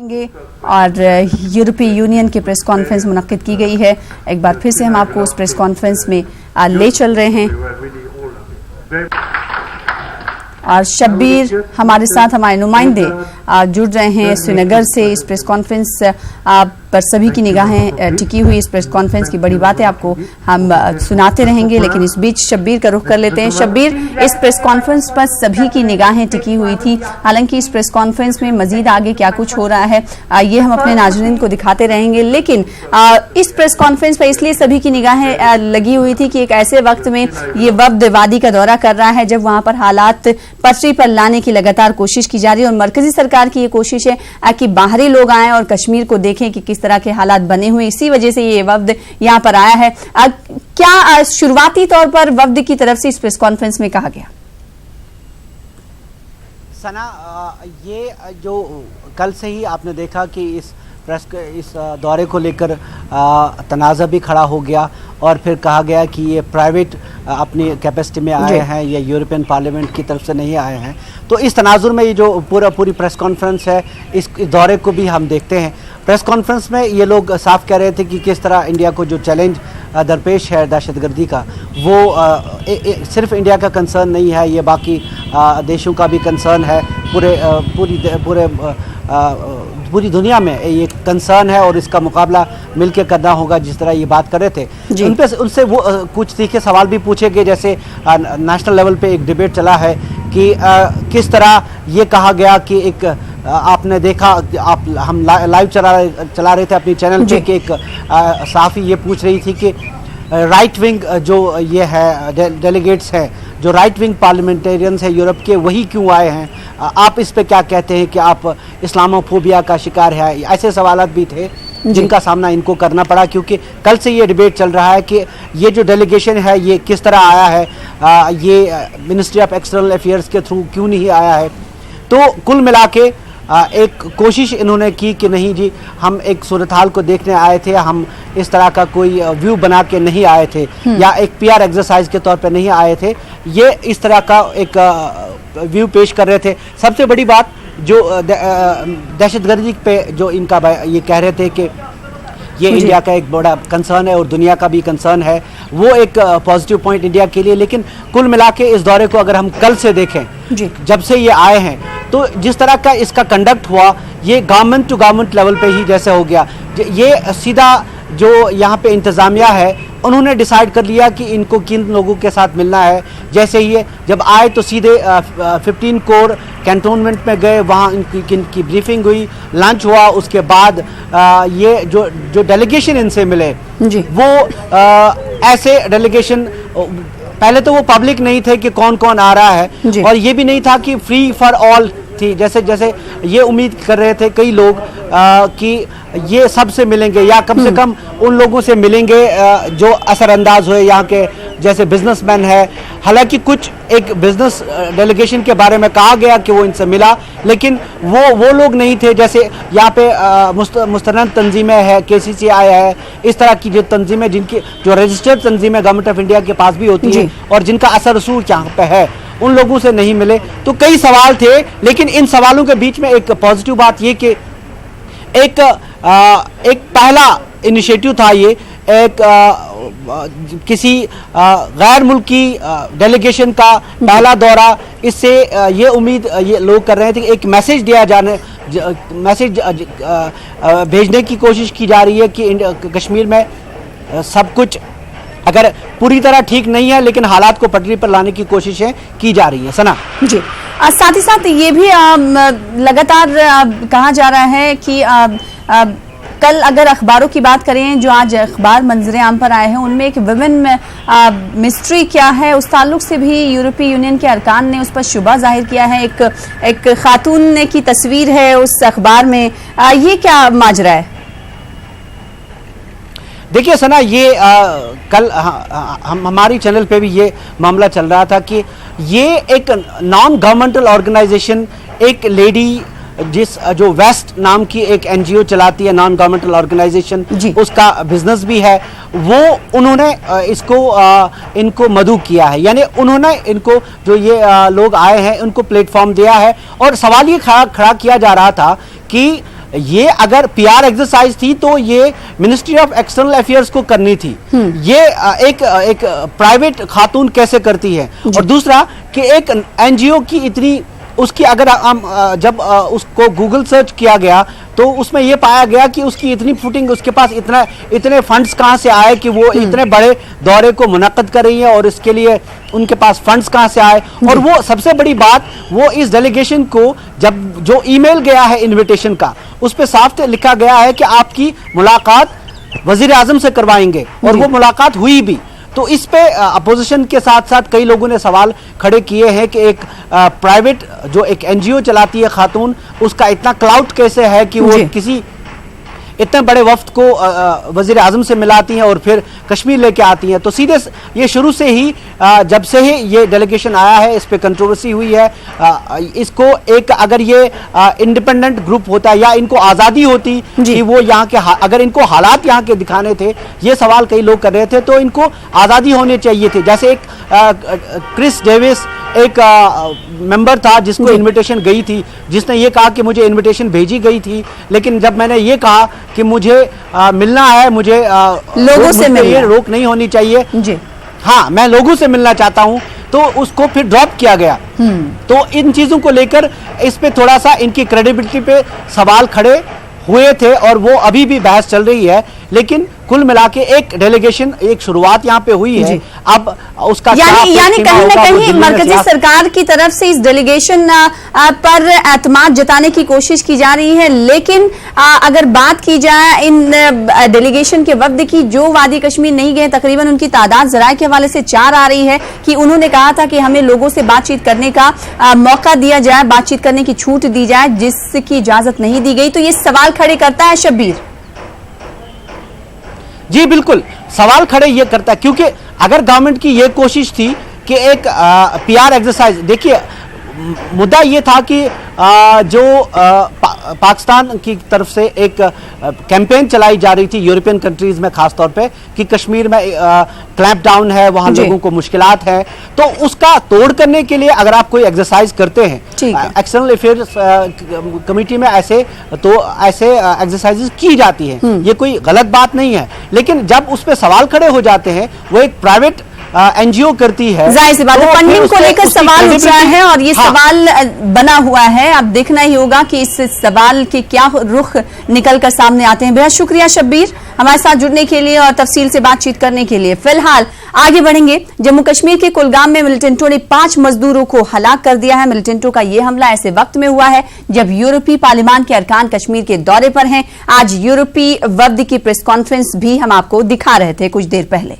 और यूरोपीय यूनियन की प्रेस कॉन्फ्रेंस मुनक्किद की गई है। एक बार फिर से हम आपको उस प्रेस कॉन्फ्रेंस में ले चल रहे हैं और शब्बीर हमारे साथ, हमारे नुमाइंदे जुड़ रहे हैं श्रीनगर से। इस प्रेस कॉन्फ्रेंस पर सभी की निगाहें टिकी हुई। इस प्रेस कॉन्फ्रेंस की बड़ी बातें आपको हम सुनाते रहेंगे, लेकिन इस बीच शब्बीर का रुख कर लेते हैं। शब्बीर, इस प्रेस कॉन्फ्रेंस पर सभी की निगाहें टिकी हुई थी। हालांकि इस प्रेस कॉन्फ्रेंस में मजीद आगे क्या कुछ हो रहा है ये हम अपने नाज़रीन को दिखाते रहेंगे, लेकिन इस प्रेस कॉन्फ्रेंस पर इसलिए सभी की निगाहें लगी हुई थी कि एक ऐसे वक्त में ये वफ्द वादी का दौरा कर रहा है जब वहां पर हालात पटरी पर लाने की लगातार कोशिश की जा रही है और मरकजी सरकार की ये कोशिश है कि बाहरी लोग आएं और कश्मीर को देखें कि किस तरह के हालात बने हुए। इसी वजह से ये वफ्द यहां पर आया है। क्या शुरुआती तौर पर वफ्द की तरफ से इस प्रेस कॉन्फ्रेंस में कहा गया? सना, ये जो कल से ही आपने देखा कि इस दौरे को लेकर तनाज़ा भी खड़ा हो गया और फिर कहा गया कि ये प्राइवेट अपनी कैपेसिटी में आए हैं, ये यूरोपियन पार्लियामेंट की तरफ से नहीं आए हैं। तो इस तनाजुर में ये जो पूरी प्रेस कॉन्फ्रेंस है, इस दौरे को भी हम देखते हैं। प्रेस कॉन्फ्रेंस में ये लोग साफ कह रहे थे कि किस तरह इंडिया को जो चैलेंज दरपेश है दहशतगर्दी का, वो सिर्फ इंडिया का कंसर्न नहीं है, ये बाकी देशों का भी कंसर्न है। पूरी दुनिया में ये कंसर्न है और इसका मुकाबला मिलकर करना होगा, जिस तरह ये बात कर रहे थे। उनसे वो कुछ तीखे सवाल भी पूछे गए, जैसे नेशनल लेवल पे एक डिबेट चला है कि किस तरह ये कहा गया कि एक आपने देखा, हम लाइव चला रहे थे अपनी चैनल पे कि एक सहाफ़ी ये पूछ रही थी कि राइट विंग जो ये है डेलीगेट्स हैं, जो राइट विंग पार्लियामेंटेरियंस हैं यूरोप के, वही क्यों आए हैं? आप इस पे क्या कहते हैं कि आप इस्लामोफोबिया का शिकार है? ऐसे सवाल भी थे जिनका सामना इनको करना पड़ा, क्योंकि कल से ये डिबेट चल रहा है कि ये जो डेलीगेशन है ये किस तरह आया है, ये मिनिस्ट्री ऑफ एक्सटर्नल अफेयर्स के थ्रू क्यों नहीं आया है। तो कुल मिला के एक कोशिश इन्होंने की कि नहीं जी, हम एक सूरत हाल को देखने आए थे, हम इस तरह का कोई व्यू बना के नहीं आए थे या एक पीआर एक्सरसाइज के तौर पे नहीं आए थे। ये इस तरह का एक व्यू पेश कर रहे थे। सबसे बड़ी बात जो दहशतगर्दी पे जो इनका ये कह रहे थे कि ये इंडिया का एक बड़ा कंसर्न है और दुनिया का भी कंसर्न है, वो एक पॉजिटिव पॉइंट इंडिया के लिए। लेकिन कुल मिला के इस दौरे को अगर हम कल से देखें, जब से ये आए हैं, तो जिस तरह का इसका कंडक्ट हुआ, ये गवर्नमेंट टू गवर्नमेंट लेवल पे ही जैसे हो गया। ये सीधा जो यहाँ पे इंतज़ामिया है, उन्होंने डिसाइड कर लिया कि इनको किन लोगों के साथ मिलना है। जैसे ये जब आए तो सीधे 15 कोर कैंटोनमेंट में गए, वहाँ इनकी ब्रीफिंग हुई, लंच हुआ। उसके बाद ये जो डेलीगेशन इनसे मिले वो ऐसे डेलीगेशन, पहले तो वो पब्लिक नहीं थे कि कौन कौन आ रहा है, और ये भी नहीं था कि फ्री फॉर ऑल थी। जैसे ये उम्मीद कर रहे थे कई लोग कि ये सबसे मिलेंगे या कम से कम उन लोगों से मिलेंगे जो असरअंदाज हुए यहाँ के, जैसे बिजनेसमैन है। हालांकि कुछ एक बिजनेस डेलीगेशन के बारे में कहा गया कि वो इनसे मिला, लेकिन वो लोग नहीं थे। जैसे यहाँ पे मुस्तनद तंजीमें है, KCCI है, इस तरह की जो तंजीमें, जिनकी जो रजिस्टर्ड तंजीमें गवर्नमेंट ऑफ इंडिया के पास भी होती है और जिनका असर रसूख यहाँ पे है, उन लोगों से नहीं मिले। तो कई सवाल थे, लेकिन इन सवालों के बीच में एक पॉजिटिव बात ये कि एक पहला इनिशिएटिव था, ये एक किसी गैर मुल्की डेलीगेशन का पहला दौरा। इससे ये उम्मीद ये लोग कर रहे थे कि एक मैसेज भेजने की कोशिश की जा रही है कि कश्मीर में सब कुछ अगर पूरी तरह ठीक नहीं है, लेकिन हालात को पटरी पर लाने की कोशिशें की जा रही है। सना जी, साथ ही साथ ये भी लगातार कहा जा रहा है कि कल अगर अखबारों की बात करें, जो आज अखबार मंजरे आम पर आए हैं, उनमें एक विमेन मिस्ट्री क्या है, उस ताल्लुक से भी यूरोपीय यूनियन के अरकान ने उस पर शुबा जाहिर किया है। एक खातून की तस्वीर है उस अखबार में, ये क्या माजरा है? देखिए सना, ये कल हमारी चैनल पे भी ये मामला चल रहा था कि ये एक नॉन गवर्नमेंटल ऑर्गेनाइजेशन, एक लेडी जो वेस्ट नाम की एक NGO चलाती है, नॉन गवर्नमेंटल ऑर्गेनाइजेशन, उसका बिजनेस भी है, उन्होंने इनको मदऊ किया है। यानी उन्होंने इनको, जो ये लोग आए हैं, उनको प्लेटफॉर्म दिया है। और सवाल ये खड़ा किया जा रहा था कि ये अगर पीआर एक्सरसाइज थी तो ये मिनिस्ट्री ऑफ एक्सटर्नल अफेयर्स को करनी थी। ये एक प्राइवेट खातून कैसे करती है? और दूसरा कि एक एनजीओ की इतनी उसकी अगर हम जब उसको गूगल सर्च किया गया तो उसमें यह पाया गया कि उसकी इतनी फुटिंग, उसके पास इतने फंड्स कहां से आए कि वो इतने बड़े दौरे को मुनक्कद कर रही है, और इसके लिए उनके पास फंड्स कहां से आए। और वो सबसे बड़ी बात, वो इस डेलीगेशन को जब जो ईमेल गया है इन्विटेशन का, उस पर साफ लिखा गया है कि आपकी मुलाकात वजीर आजम से करवाएंगे, और वो मुलाकात हुई भी। तो इस पे अपोजिशन के साथ साथ कई लोगों ने सवाल खड़े किए हैं कि एक प्राइवेट जो एक एनजीओ चलाती है खातून, उसका इतना क्लाउट कैसे है कि वो किसी इतने बड़े वफ्द को वजीर आजम से मिलाती हैं और फिर कश्मीर लेके आती हैं। तो सीधे ये शुरू से ही जब से ही ये डेलीगेशन आया है, इस पे कंट्रोवर्सी हुई है। इसको एक अगर ये इंडिपेंडेंट ग्रुप होता या इनको आज़ादी होती कि वो यहाँ के अगर इनको हालात यहाँ के दिखाने थे, ये सवाल कई लोग कर रहे थे, तो इनको आज़ादी होनी चाहिए थी। जैसे एक क्रिस डेविस एक मेंबर था जिसको इनविटेशन गई थी, जिसने ये कहा कि मुझे इनविटेशन भेजी गई थी, लेकिन जब मैंने ये कहा कि मुझे मिलना है, मुझे लोगों से मिलना, ये रोक नहीं होनी चाहिए जी, हाँ मैं लोगों से मिलना चाहता हूं, तो उसको फिर ड्रॉप किया गया। तो इन चीजों को लेकर इस पे थोड़ा सा इनकी क्रेडिबिलिटी पे सवाल खड़े हुए थे, और वो अभी भी बहस चल रही है। लेकिन कुल मिला के एक डेलीगेशन, एक शुरुआत यहाँ पे हुई है। अब उसका यानी कहीं ना कहीं मरकजी सरकार की तरफ से इस डेलीगेशन पर एतमाद जताने की कोशिश की जा रही है। लेकिन अगर बात की जाए इन डेलीगेशन के वफ्द की, जो वादी कश्मीर नहीं गए, तकरीबन उनकी तादाद ज़राए के हवाले से 4 आ रही है कि उन्होंने कहा था कि हमें लोगों से बातचीत करने का मौका दिया जाए, बातचीत करने की छूट दी जाए, जिसकी इजाजत नहीं दी गई। तो ये सवाल खड़े करता है शब्बीर। जी बिल्कुल, सवाल खड़े ये करता है, क्योंकि अगर गवर्नमेंट की ये कोशिश थी कि एक पीआर एक्सरसाइज, देखिए मुद्दा ये था कि जो पाकिस्तान की तरफ से एक कैंपेन चलाई जा रही थी यूरोपियन कंट्रीज में, खास तौर पे कि कश्मीर में क्लैंप डाउन है, वहां लोगों को मुश्किलात है, तो उसका तोड़ करने के लिए अगर आप कोई एक्सरसाइज करते हैं, एक्सटर्नल अफेयर्स कमेटी में ऐसे एक्सरसाइजेस की जाती हैं, ये कोई गलत बात नहीं है। लेकिन जब उस पर सवाल खड़े हो जाते हैं, वो एक प्राइवेट एनजीओ करती है, जाहिर सी बात है, फंडिंग को लेकर सवाल उठ रहा है, और ये सवाल बना हुआ है। अब देखना ही होगा कि इस सवाल के क्या रुख निकल कर सामने आते हैं। बेहद शुक्रिया शब्बीर, हमारे साथ जुड़ने के लिए और तफसील से बातचीत करने के लिए। फिलहाल आगे बढ़ेंगे। जम्मू कश्मीर के कुलगाम में मिलिटेंटों ने 5 मजदूरों को हलाक कर दिया है। मिलिटेंटों का यह हमला ऐसे वक्त में हुआ है जब यूरोपीय पार्लियामान के अरकान कश्मीर के दौरे पर हैं। आज यूरोपीय वफ्द की प्रेस कॉन्फ्रेंस भी हम आपको दिखा रहे थे कुछ देर पहले।